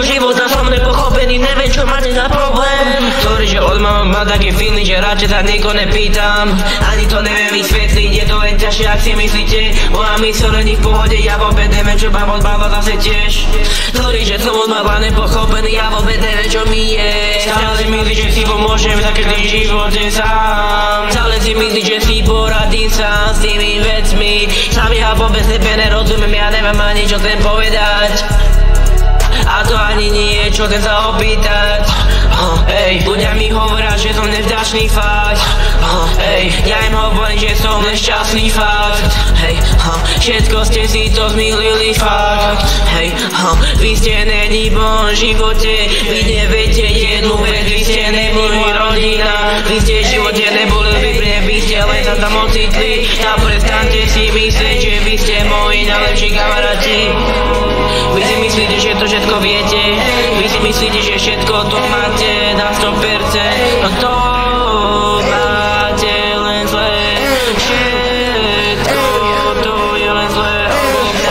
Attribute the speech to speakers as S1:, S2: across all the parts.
S1: života som nepochopený, neviem čo máte za problém. Sorry, že od mám taký feeling, že radšej sa nikoho nepýtam. Ani to neviem vysvetliť, je to len ťažšie, ak si myslíte. Moja mysl není v pohode, ja vôbec neviem čo mám od bába zase tiež. Sorry, že som od mába nepochopený, ja vôbec neviem čo mi je. Stále si myslíš, že si pomôžem za každý živote sám. Stále si myslíš, že si poradím sám s tými vecmi. Sám ja vôbec nerozumiem, ja neviem ani čo chcem povedať. A to ani nie je, čo chcem sa opýtať. Ľudia mi hovoria, že som nevďačný fakt. Ja im hovorím, že som nešťastný fakt. Všetko ste si to zmýlili fakt. Vy ste není v mojom živote. Vy neviete jednu vec, vy ste neboli moja rodina. Vy ste v živote neboli vy ste len sa tam ocitli. A prestaňte si myslieť, že vy ste moji najlepší kamaráti. Vy si myslíte, že to všetko viete. Vy si myslíte, že všetko to máte na 100%. No to máte len zlé. Všetko to je len zlé.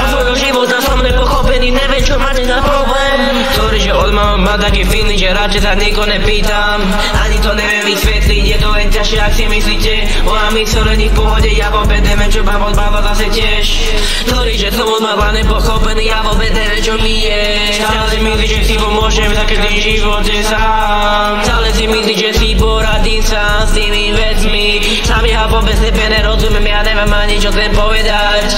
S1: Od svojho života som nepochopený, neviem čo máte za problém. Sorry, že od mám taký feeling, že radšej sa nikoho nepýtam. Ani to neviem vysvetliť, je to len ťažšie, ak si myslíte. Moja mysl není v pohode, ja vôbec neviem čo mám od bába zase tiež. Sorry, že som od mába nepochopený, ja vôbec neviem čo mi je. Stále si myslíš, že si pomôžem za každý živote sám. Stále si myslíš, že si poradím sám s tými vecmi. Sám ja vôbec nerozumiem, ja neviem ani čo chcem povedať.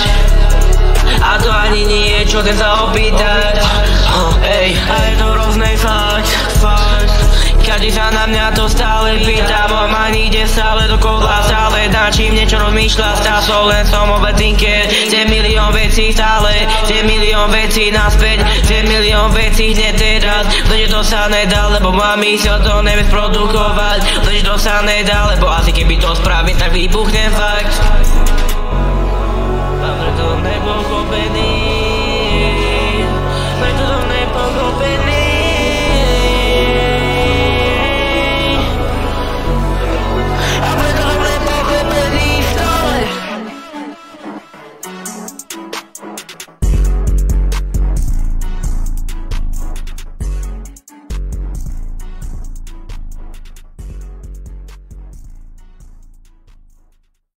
S1: A to ani nie je, čo chcem sa opýtať. A je to hrozné fakt. Každý sa na mňa to stále pýta, mám ani ide stále dokola, stále nad čím niečo rozmýšľa, stále som len som overthinker. Chcem milión vecí stále, chcem milión vecí naspäť, chcem milión vecí hneď teraz. Pretože to sa nedá, lebo mám mysel to nevie sprodukovať. Pretože to sa nedá, lebo asi keby to spravím, tak vybuchnem fakt. A preto nebo